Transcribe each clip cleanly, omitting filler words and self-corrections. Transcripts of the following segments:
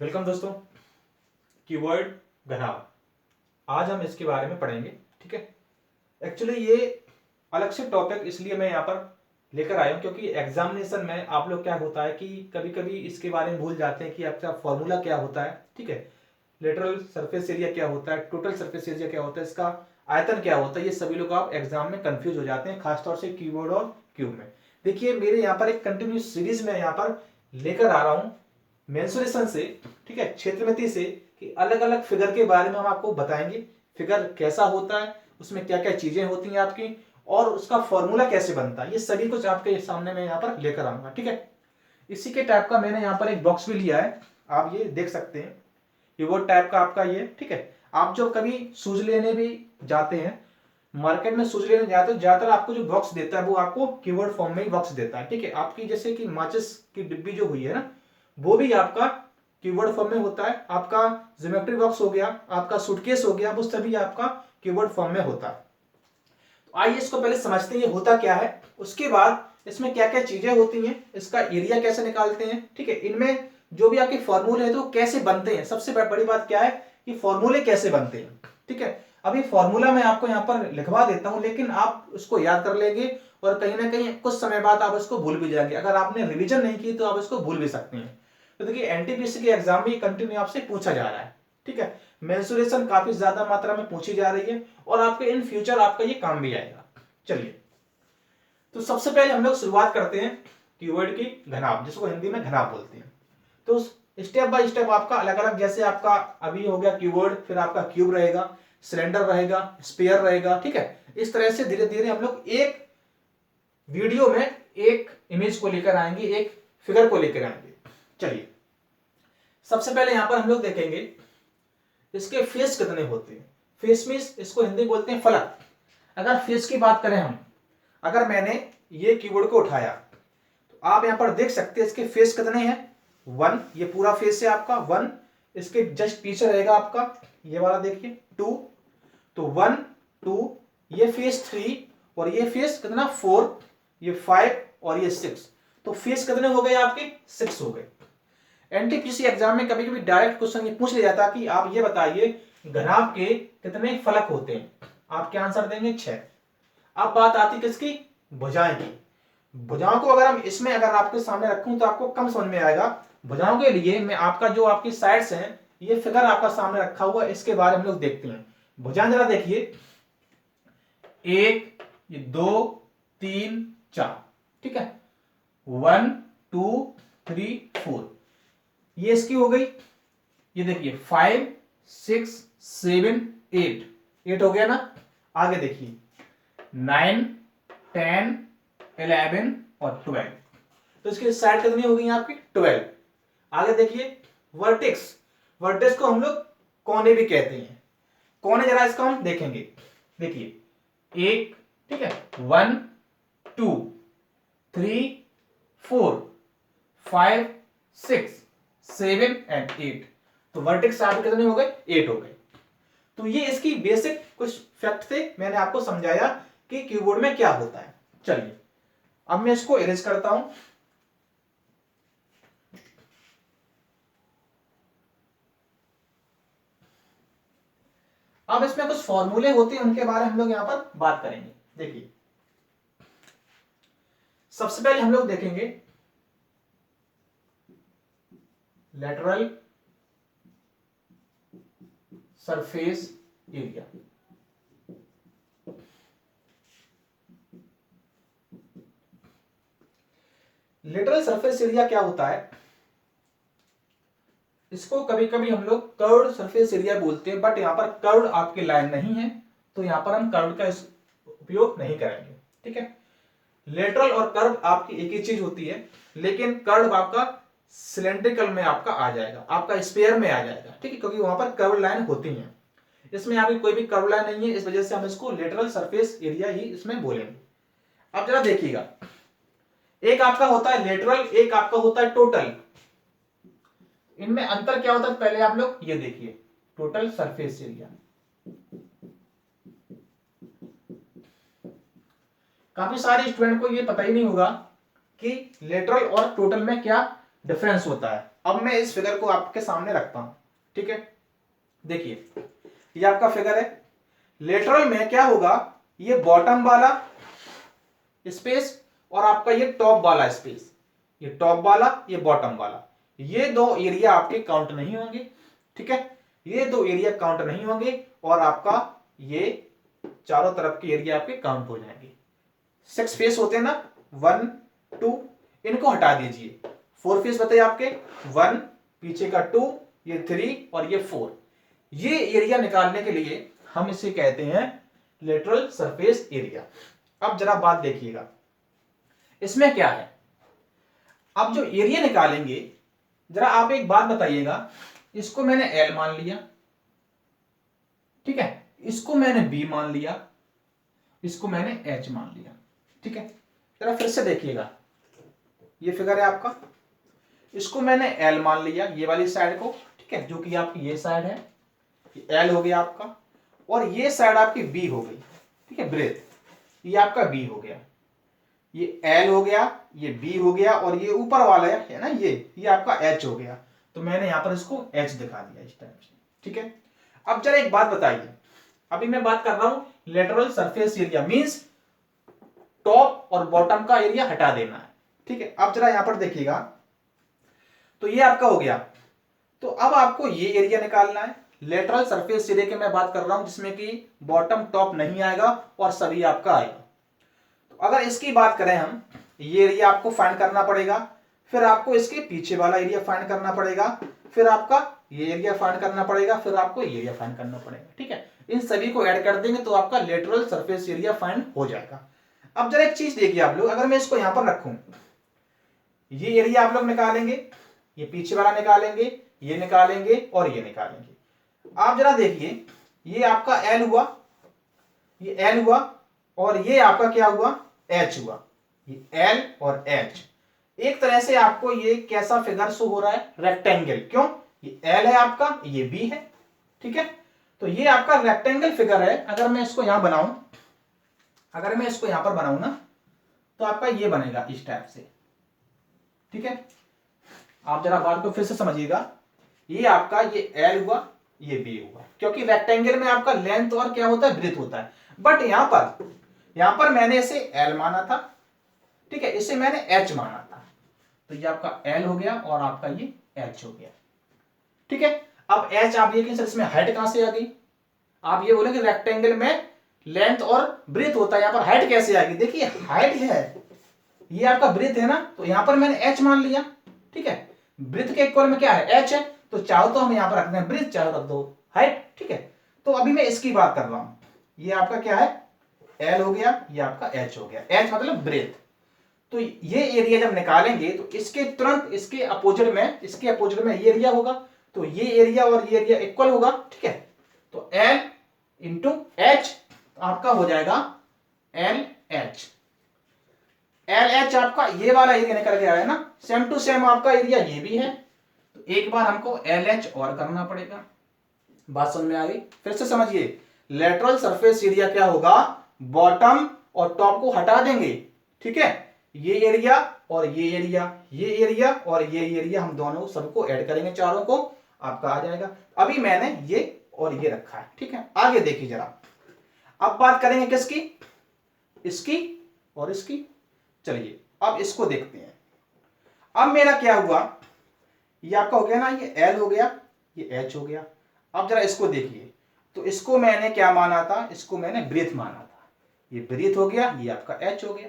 Welcome दोस्तों। Keyword घनाभ, आज हम इसके बारे में पढ़ेंगे। ठीक है, एक्चुअली ये अलग से टॉपिक इसलिए मैं यहाँ पर लेकर आया हूँ क्योंकि एग्जामिनेशन में आप लोग क्या होता है कि कभी कभी इसके बारे में भूल जाते हैं कि आपका फॉर्मूला क्या होता है। ठीक है, लेटरल सरफेस एरिया क्या होता है, टोटल सरफेस एरिया क्या होता है, इसका आयतन क्या होता है, ये सभी लोग आप एग्जाम में कंफ्यूज हो जाते हैं, खासतौर से कीवर्ड और क्यूब में। देखिए मेरे यहाँ पर एक कंटिन्यूस सीरीज में यहाँ पर लेकर आ रहा हूँ मेंसुरेशन से, ठीक है, क्षेत्रमिति से, कि अलग अलग फिगर के बारे में हम आपको बताएंगे। फिगर कैसा होता है, उसमें क्या क्या चीजें होती हैं आपकी, और उसका फॉर्मूला कैसे बनता है, ये सभी कुछ आपके सामने मैं यहाँ पर लेकर आऊंगा। ठीक है, इसी के टाइप का मैंने यहाँ पर एक बॉक्स भी लिया है, आप ये देख सकते हैं। कीवर्ड टाइप का आपका ये, ठीक है। आप जो कभी सूज लेने भी जाते हैं, मार्केट में सूज लेने जाते हो, ज्यादातर आपको जो बॉक्स देता है वो आपको कीवर्ड फॉर्म में ही बॉक्स देता है। ठीक है, आपकी जैसे कि माचिस की डिब्बी जो हुई है ना, वो भी आपका कीवर्ड फॉर्म में होता है। आपका ज्योमेट्री बॉक्स हो गया, आपका सूटकेस हो गया, वो सभी आपका कीवर्ड फॉर्म में होता है। तो आइए इसको पहले समझते हैं ये होता क्या है, उसके बाद इसमें क्या क्या चीजें होती हैं, इसका एरिया कैसे निकालते हैं। ठीक है, इनमें जो भी आपके फॉर्मूले हैं तो कैसे बनते हैं, सबसे बड़ी बात क्या है कि फॉर्मूले कैसे बनते हैं। ठीक है, अभी फॉर्मूला मैं आपको यहाँ पर लिखवा देता हूं, लेकिन आप उसको याद कर लेंगे और कहीं ना कहीं कुछ समय बाद आप उसको भूल भी जाएंगे। अगर आपने रिवीजन नहीं की तो आप उसको भूल भी सकते हैं। तो देखिए एनटीपीसी के एग्जाम में कंटिन्यू आपसे पूछा जा रहा है। ठीक है, मेंसुरेशन काफी ज्यादा मात्रा में पूछी जा रही है और आपके इन फ्यूचर आपका ये काम भी आएगा। चलिए, तो सबसे पहले हम लोग शुरुआत करते हैं कीवर्ड की घनाभ, जिसको हिंदी में घनाभ बोलते हैं। तो स्टेप बाय स्टेप आपका अलग अलग, जैसे आपका अभी हो गया कीवर्ड, फिर आपका क्यूब रहेगा, सिलेंडर रहेगा, स्पेयर रहेगा। ठीक है, इस तरह से धीरे धीरे हम लोग एक वीडियो में एक इमेज को लेकर आएंगे, एक फिगर को लेकर आएंगे। चलिए, सबसे पहले यहां पर हम लोग देखेंगे इसके फेस कितने होते हैं। फेस मींस इसको हिंदी बोलते हैं फलक। अगर फेस की बात करें हम, अगर मैंने ये कीबोर्ड को उठाया तो आप यहां पर देख सकते हैं इसके फेस कितने हैं। 1, ये पूरा फेस है आपका 1। इसके जस्ट पीछे रहेगा आपका ये वाला, देखिए 2। तो 1 2, ये फेस 3, और ये फेस कितना 4, ये 5 और ये 6। तो फेस कितने हो गए आपके 6 हो गए। एनटीपीसी एग्जाम में कभी कभी डायरेक्ट क्वेश्चन ये पूछ लिया जाता कि आप ये बताइए घनाभ के कितने फलक होते हैं, आप क्या आंसर देंगे 6। अब बात आती किसकी, भुजाएं की। भुजाओं को अगर हम इसमें अगर आपके सामने रखूं तो आपको कम समझ में आएगा। भुजाओं के लिए मैं आपका जो आपकी साइड्स हैं, ये फिगर आपका सामने रखा हुआ, इसके बारे में हम लोग देखते हैं। भुजाएं जरा देखिए, 1, ये 2, 3, 4। ठीक है, 1 2 3 4, ये इसकी हो गई। ये देखिए 5 6 7 8, 8 हो गया ना। आगे देखिए 9 10 11 और 12, तो इसकी साइड कितनी हो गई आपकी 12। आगे देखिए वर्टेक्स, वर्टेक्स को हम लोग कोने भी कहते हैं। कोने जरा इसका हम देखेंगे, देखिए 1, ठीक है, 1 2 3 4 5 6 7 एंड 8, तो वर्टेक्स आपके कितने हो गए 8 हो गए। तो ये इसकी बेसिक कुछ फैक्ट थे, मैंने आपको समझाया कि कीबोर्ड में क्या होता है। चलिए, अब मैं इसको इरेज करता हूं। अब इसमें कुछ फॉर्मूले होते हैं, उनके बारे में हम लोग यहां पर बात करेंगे। देखिए, सबसे पहले हम लोग देखेंगे lateral surface area. Lateral surface area क्या होता है, इसको कभी कभी हम लोग कर्व्ड सरफेस एरिया बोलते हैं, बट यहां पर कर्व्ड आपके लाइन नहीं है, तो यहां पर हम कर्व का उपयोग नहीं करेंगे। ठीक है, लेटरल और कर्व आपकी एक ही चीज होती है, लेकिन कर्व आपका सिलेंड्रिकल में आपका आ जाएगा, आपका स्पेयर में आ जाएगा। ठीक है, क्योंकि वहां पर कर्व लाइन होती है, इसमें आपकी कोई भी कर्व लाइन नहीं है, इस वजह से हम इसको लेटरल सरफेस एरिया ही इसमें बोलेंगे। अब जरा देखिएगा, एक आपका होता है लेटरल, एक आपका होता है टोटल। इनमें अंतर क्या होता है, पहले आप लोग ये देखिए, टोटल सरफेस एरिया। काफी सारे स्टूडेंट को ये पता ही नहीं होगा कि लेटरल और टोटल में क्या डिफरेंस होता है। अब मैं इस फिगर को आपके सामने रखता हूं, ठीक है। देखिए ये आपका फिगर है, लेटरल में क्या होगा, ये बॉटम वाला स्पेस और आपका ये टॉप वाला स्पेस, ये टॉप वाला ये बॉटम वाला, ये दो एरिया आपके काउंट नहीं होंगे, ठीक है। ये दो एरिया काउंट नहीं होंगे और आपका ये चारों तरफ के एरिया आपके काउंट हो जाएंगे। 6 फेस होते हैं ना, 1 2, इनको हटा दीजिए। 4 फेस बताइए आपके, 1, पीछे का 2, ये 3 और ये 4। ये एरिया निकालने के लिए हम इसे कहते हैं लेटरल सरफेस एरिया। अब जरा बात देखिएगा, इसमें क्या है, अब जो एरिया निकालेंगे, जरा आप एक बात बताइएगा, इसको मैंने L मान लिया, ठीक है, इसको मैंने B मान लिया, इसको मैंने H मान लिया, ठीक है। जरा फिर से देखिएगा, ये फिगर है आपका, इसको मैंने L मान लिया ये वाली साइड को, ठीक है, जो कि आपकी ये साइड है, ये L हो गया आपका, और ये साइड आपकी B हो गई, ठीक है, ब्रेथ, ये आपका B हो गया, ये L हो गया, ये B हो गया, और ये ऊपर वाला है ना, ये आपका H हो गया। तो मैंने यहां पर इसको H दिखा दिया इस टाइप से, ठीक है। अब जरा एक बात बताइए, अभी मैं बात कर रहा हूं lateral surface area, means top और बॉटम का एरिया हटा देना है, ठीक है। अब जरा यहां पर देखिएगा, तो ये आपका हो गया, तो अब आपको ये एरिया निकालना है। लेटरल सरफेस एरिया की मैं बात कर रहा हूं जिसमें कि बॉटम टॉप नहीं आएगा और सभी आपका आएगा। तो अगर इसकी बात करें हम, ये एरिया आपको फाइंड करना पड़ेगा, फिर आपको इसके पीछे वाला एरिया फाइंड करना पड़ेगा, फिर आपका ये एरिया फाइंड करना पड़ेगा, फिर आपको ये एरिया फाइंड करना पड़ेगा, ठीक है। इन सभी को ऐड कर देंगे तो आपका लेटरल सरफेस एरिया फाइंड हो जाएगा। अब जरा एक चीज देखिए आप लोग, अगर मैं इसको यहां पर रखूं, ये एरिया आप लोग निकालेंगे, ये पीछे वाला निकालेंगे, ये निकालेंगे और ये निकालेंगे। आप जरा देखिए, ये आपका L हुआ, ये L हुआ, और ये आपका क्या हुआ, H हुआ, ये L और H। एक तरह से आपको ये कैसा फिगर शो हो रहा है, रेक्टेंगल, क्यों, ये L है आपका, ये B है, ठीक है। तो ये आपका रेक्टेंगल फिगर है। अगर मैं इसको यहां बनाऊं, अगर मैं इसको यहां पर बनाऊं ना, तो आपका ये बनेगा इस टाइप से, ठीक है। आप जरा बात को फिर से समझिएगा, ये आपका ये L हुआ, ये B हुआ, क्योंकि रेक्टेंगल में आपका लेंथ और क्या होता है, ब्रेथ होता है। बट यहां पर मैंने इसे L माना था, ठीक है, इसे मैंने H माना था, तो ये आपका L हो गया और आपका ये H हो गया, ठीक है। अब H आप ये कि सर इसमें हाइट कहां से आ गई, आप ये बोलेंगे रेक्टेंगल में लेंथ और ब्रेथ होता है, यहां पर हाइट कैसे आ गई, देखिए हाइट है, ये आपका ब्रेथ है ना, तो यहां पर मैंने H मान लिया, ठीक है। ब्रेथ के इक्वल में क्या है, H है, तो चाहो तो हम यहां पर रखते हैं ब्रेथ, चाहो रख दो हाइट, ठीक है। तो अभी मैं इसकी बात कर रहा हूं, ये आपका क्या है, L हो गया, ये आपका H हो गया, H मतलब ब्रेथ। तो ये एरिया जब निकालेंगे तो इसके तुरंत इसके अपोजिट में ये एरिया होगा, तो ये एरिया और ये एरिया इक्वल होगा, ठीक है। तो L इंटू H आपका हो जाएगा LH। LH आपका ये वाला एरिया निकल के आया ना, सेम टू सेम आपका एरिया ये भी है, तो एक बार हमको LH और करना पड़ेगा। बात समझ में आ गई, फिर से समझिए, लेटरल सरफेस एरिया क्या होगा, बॉटम और टॉप को हटा देंगे, ठीक है। ये एरिया और ये एरिया, ये एरिया और ये एरिया, हम दोनों सबको ऐड करेंगे, चारों को, आपका आ जाएगा। अभी मैंने ये और ये रखा है, ठीक है। आगे देखिए जरा, अब बात करेंगे किसकी, इसकी और इसकी। चलिए अब इसको देखते हैं। अब मेरा क्या हुआ, ये आपका हो गया ना, ये L हो गया, ये H हो गया। अब जरा इसको देखिए, तो इसको मैंने क्या माना था, इसको मैंने ब्रीथ माना था, ये ब्रीथ हो गया, ये आपका H हो गया,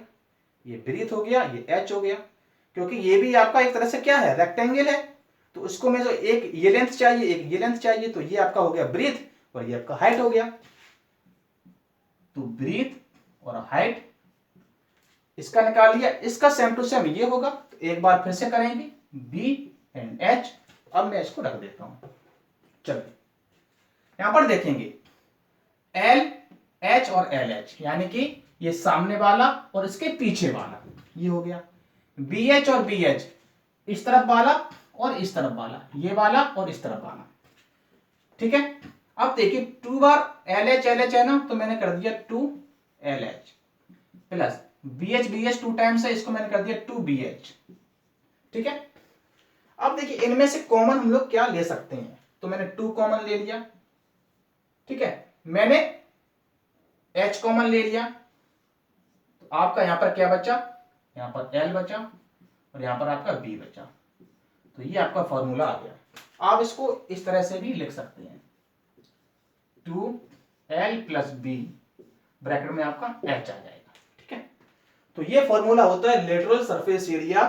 ये ब्रीथ हो गया, ये H हो गया, क्योंकि ये भी आपका एक तरह से क्या है, रेक्टेंगल है, तो उसको मैं जो एक ये लेंथ चाहिए, एक ये लेंथ चाहिए, तो ये आपका हो गया ब्रीथ और ये आपका हाइट हो गया। तो ब्रीथ और हाइट इसका निकाल लिया, इसका सेम टू सेम ये होगा, तो एक बार फिर से करेंगे B एंड H। अब मैं इसको रख देता हूं, चलिए यहां पर देखेंगे L H और LH, यानी कि ये सामने वाला और इसके पीछे वाला, ये हो गया BH और BH, इस तरफ वाला और इस तरफ वाला, ये वाला और इस तरफ वाला, ठीक है। अब देखिए 2 बार LH LH है ना, तो मैंने कर दिया 2LH plus BH BH 2 times है, इसको मैंने कर दिया 2BH, ठीक है। अब देखिए इनमें से कॉमन हम लोग क्या ले सकते हैं, तो मैंने 2 कॉमन ले लिया, ठीक है, मैंने h कॉमन ले लिया, तो आपका यहां पर क्या बचा, यहां पर l बचा और यहां पर आपका b बचा, तो ये आपका फॉर्मूला आ गया। आप इसको इस तरह से भी लिख सकते हैं, 2l प्लस b ब्रैकेट में आपका h आ जाएगा, ठीक है। तो ये फॉर्मूला होता है lateral surface area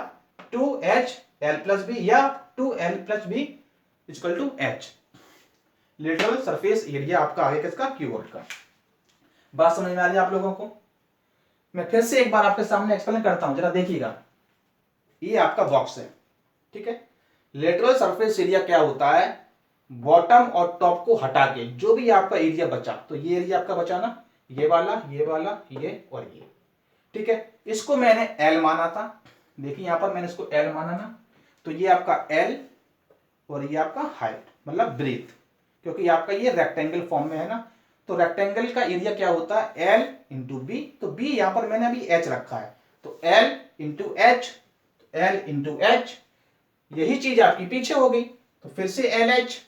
2h l plus b या 2l plus b equal to h। Lateral surface area आपका आगे किसका, क्यूबॉइड का। बात समझ में आ रही है आप लोगों को? मैं फिर से एक बार आपके सामने एक्सप्लेन करता हूं, जरा देखिएगा। ये आपका बॉक्स है, ठीक है। लेटरल सरफेस एरिया क्या होता है, बॉटम और टॉप को हटा के जो भी आपका एरिया बचा, तो ये एरिया आपका बचा ना, ये वाला ये वाला ये और ये, ठीक है। इसको मैंने L माना था, देखिए यहां पर मैंने इसको L माना ना, तो ये आपका L और ये आपका हाइट मतलब ब्रीथ, क्योंकि आपका ये रेक्टेंगल फॉर्म में है ना, तो रेक्टेंगल का एरिया क्या होता है L इंटू बी, तो बी यहां पर मैंने अभी H रखा है, तो L into H, L into H, यही चीज आपकी पीछे हो गई, तो फिर से LH,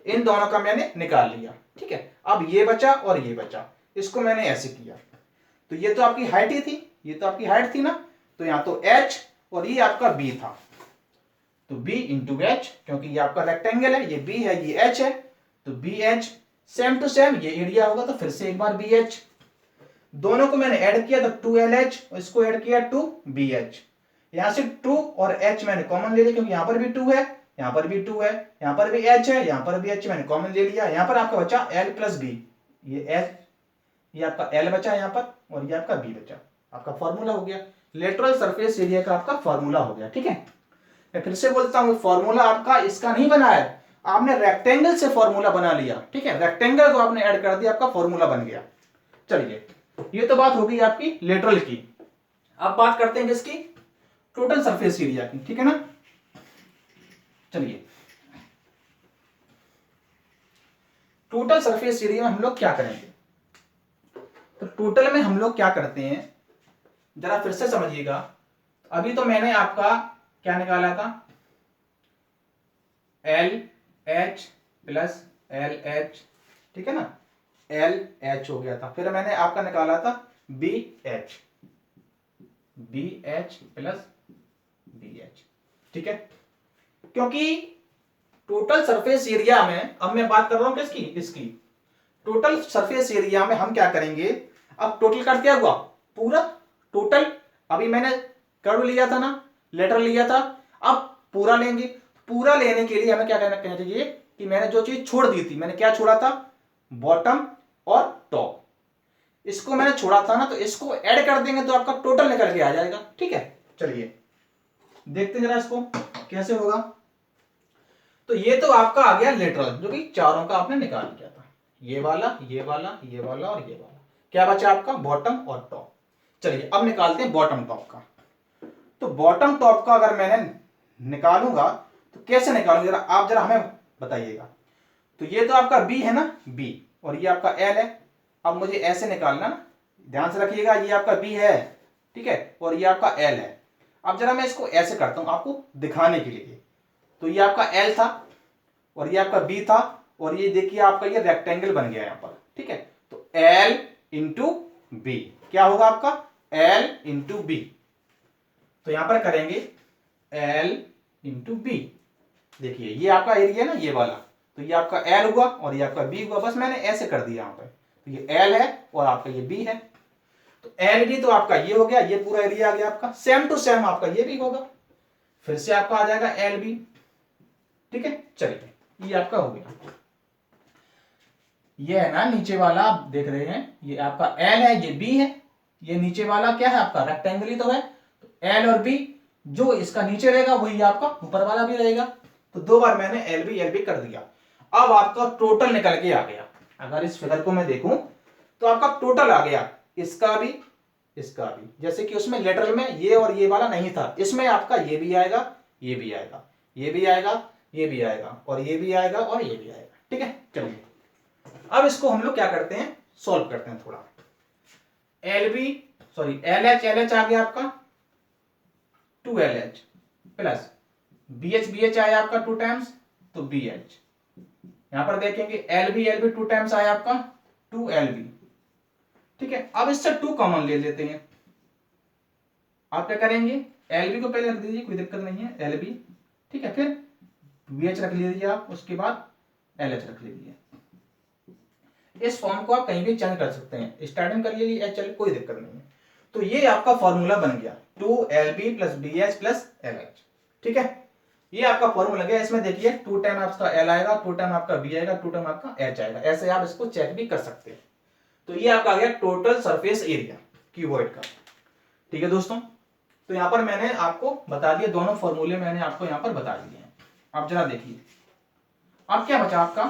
इन दोनों का मैंने निकाल लिया, ठीक है। अब ये बचा और ये बचा, इसको मैंने ऐसे किया, तो ये तो आपकी हाइट ही थी, ये तो आपकी हाइट थी ना, तो यहां तो H और ये आपका B था, तो B इंटू एच, क्योंकि ये आपका रेक्टेंगल है, ये B है ये H है, तो BH सेम टू सेम ये एरिया होगा, तो फिर से एक बार BH, दोनों को मैंने ऐड किया तो 2LH, इसको ऐड किया 2BH, यहां से 2 और H मैंने कॉमन ले लिया, क्योंकि यहां पर भी 2 है, यहां पर भी 2 है, यहां पर भी H है, यहां पर भी H मैंने कॉमन ले लिया, यहां पर आपका बचा L प्लस B, ये H, ये आपका L बचा यहां पर और ये आपका B बचा, आपका फॉर्मूला हो गया, लेटरल सरफेस एरिया का आपका फॉर्मूला हो गया, ठीक है। मैं फिर से बोलता हूं, फॉर्मूला आपका इसका नहीं बना है, आपने रेक्टेंगल से फॉर्मूला बना लिया, ठीक है, रेक्टेंगल को आपने ऐड कर दिया, आपका फॉर्मूला बन गया। चलिए ये तो बात हो गई आपकी लेटरल की, अब बात करते हैं किसकी, टोटल सरफेस एरिया की, ठीक है ना। चलिए टोटल सरफेस एरिया में हम लोग क्या करेंगे, तो टोटल में हम लोग क्या करते हैं, जरा फिर से समझिएगा। अभी तो मैंने आपका क्या निकाला था, LH प्लस LH, ठीक है ना, LH हो गया था, फिर मैंने आपका निकाला था BH प्लस BH, ठीक है। क्योंकि टोटल सरफेस एरिया में, अब मैं बात कर रहा हूं किसकी, इसकी टोटल सरफेस एरिया में हम क्या करेंगे, अब टोटल कर क्या हुआ, पूरा टोटल, अभी मैंने कर्व लिया था ना, लेटर लिया था, अब पूरा लेंगे, पूरा लेने के लिए हमें क्या कहना चाहिए कि मैंने जो चीज छोड़ दी थी, मैंने क्या छोड़ा था, बॉटम और टॉप, इसको मैंने छोड़ा था ना, तो इसको ऐड कर देंगे तो आपका टोटल निकल के आ जाएगा, ठीक है। चलिए देखते हैं जरा इसको कैसे होगा। तो ये तो आपका आ गया लेटरल, जो कि चारों का आपने निकाल लिया था, ये वाला ये वाला ये वाला और ये वाला, क्या बचा आपका बॉटम और टॉप। चलिए अब निकालते हैं बॉटम टॉप का। तो बॉटम टॉप का अगर मैंने निकालूंगा तो कैसे निकालूंगा, जरा आप जरा हमें बताइएगा। तो ये तो आपका B है ना, B, और ये आपका L है, अब मुझे ऐसे निकालना, ध्यान से रखिएगा, ये आपका B है, ठीक है, और ये आपका L है। अब जरा मैं इसको ऐसे करता हूं आपको दिखाने के लिए, तो ये आपका L था और ये आपका B था, और ये देखिए आपका ये रेक्टेंगल बन गया यहां पर, ठीक है। तो L इंटू B क्या होगा आपका, L इंटू B, तो यहां पर करेंगे L इंटू B, देखिए ये आपका एरिया ना ये वाला, तो ये आपका L हुआ और ये आपका B हुआ, बस मैंने ऐसे कर दिया यहां पर, तो ये L है और आपका ये B है, तो L भी तो आपका ये हो गया, ये पूरा एरिया आ गया आपका, सेम टू सेम आपका ये भी होगा, फिर से आपका आ जाएगा LB, ठीक है। चलिए ये आपका हो गया, ये है ना नीचे वाला, आप देख रहे हैं ये आपका L है, ये B है, ये नीचे वाला क्या है आपका रेक्टेंगल ही तो है, तो L और B, जो इसका नीचे रहेगा वही आपका ऊपर वाला भी रहेगा, तो दो बार मैंने LB कर दिया। अब आपका टोटल निकल के आ गया, अगर इस फिगर को मैं देखूं तो आपका टोटल आ गया, इसका भी इसका भी, जैसे कि उसमें लेटरल में ये और ये वाला नहीं था, इसमें आपका ये भी आएगा, ये भी आएगा, ये भी आएगा, ये भी आएगा, और ये भी आएगा और ये भी आएगा, ठीक है। चलिए अब इसको हम लोग क्या करते हैं, सॉल्व करते हैं थोड़ा। LH आ गया आपका 2LH प्लस बी एच आया आपका 2 टाइम्स, तो बी एच। यहां पर देखेंगे एल बी 2 टाइम्स आया आपका 2 एल बी। ठीक है, अब इससे 2 कॉमन ले लेते हैं। आप क्या करेंगे, एल बी को पहले रख दीजिए, कोई दिक्कत नहीं है, एल बी। ठीक है, फिर बी एच रख लीजिए आप, उसके बाद एल एच रख लीजिए। इस फॉर्म को आप कहीं भी चेंज कर सकते हैं, स्टार्टिंग कर लीजिए एच एल, कोई दिक्कत नहीं है। तो ये आपका फॉर्मूला बन गया 2 L B plus B H plus L H. ठीक है, ये आपका फॉर्मूला गया। इसमें देखिए 2 टाइम आपका एल आएगा, 2 टाइम आपका बी आएगा, 2 टाइम आपका एच आएगा। ऐसे आप इसको चेक भी कर सकते हैं। तो ये आपका आ गया टोटल सरफेस एरिया क्यूबॉइड का। ठीक है दोस्तों, तो यहां पर मैंने आपको बता दिया, दोनों फॉर्मूले मैंने आपको यहां पर बता दिए हैं। आप जरा देखिए, अब क्या बचा आपका,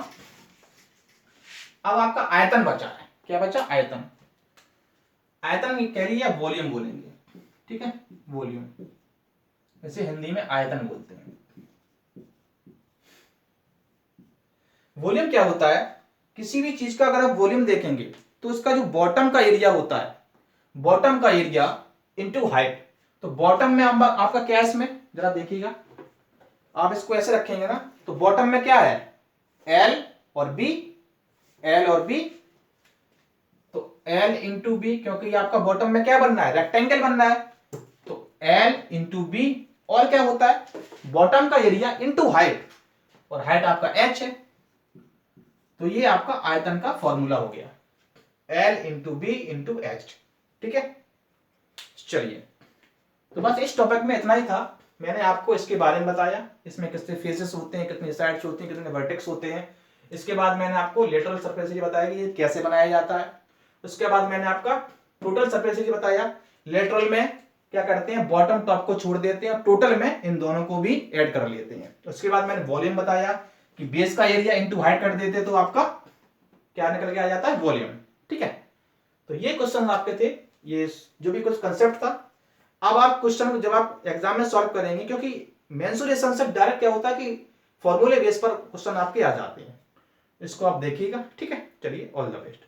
अब आपका आयतन बचा है। क्या बचा, आयतन। आयतन कह लीजिए या वॉल्यूम बोलेंगे। ठीक है, वॉल्यूम, इसे हिंदी में आयतन बोलते हैं। वॉल्यूम क्या होता है, किसी भी चीज का अगर आप वॉल्यूम देखेंगे तो उसका जो बॉटम का एरिया होता है, बॉटम का एरिया इनटू हाइट। तो बॉटम में आपका क्या है, इसमें जरा देखिएगा, आप इसको ऐसे रखेंगे ना, तो बॉटम में क्या है, एल और बी, एल और बी। तो एल इंटू बी, क्योंकि आपका बॉटम में क्या बनना है, रेक्टेंगल बनना है, तो एल इंटू बी। और क्या होता है, बॉटम का एरिया इंटू हाइट, और हाइट आपका एच है। तो ये आपका आयतन का फॉर्मूला हो गया, L into B into H. ठीक है, चलिए, तो बस इस टॉपिक में इतना ही था। मैंने आपको इसके बारे में बताया, इसमें कितने फेसेस होते हैं, कितनी साइड्स होती हैं, कितने वर्टेक्स होते हैं। इसके बाद मैंने आपको लेटरल सरफेस एरिया बताया कि ये कैसे बनाया जाता है। उसके बाद मैंने आपका टोटल सरफेस एरिया बताया। लेटरल में क्या करते हैं, बॉटम टॉप को छोड़ देते हैं, टोटल में इन दोनों को भी ऐड कर लेते हैं। उसके बाद मैंने वॉल्यूम बताया कि बेस का एरिया इंटू हाइट कर देते तो आपका क्या निकल के आ जाता है, वॉल्यूम। ठीक है, तो ये क्वेश्चन आपके थे, ये जो भी कुछ कंसेप्ट था। अब आप क्वेश्चन जब आप एग्जाम में सॉल्व करेंगे, क्योंकि मेंसुरेशन से डायरेक्ट क्या होता है कि फॉर्मूले बेस पर क्वेश्चन आपके आ जाते हैं, इसको आप देखिएगा। ठीक है, चलिए, ऑल द बेस्ट।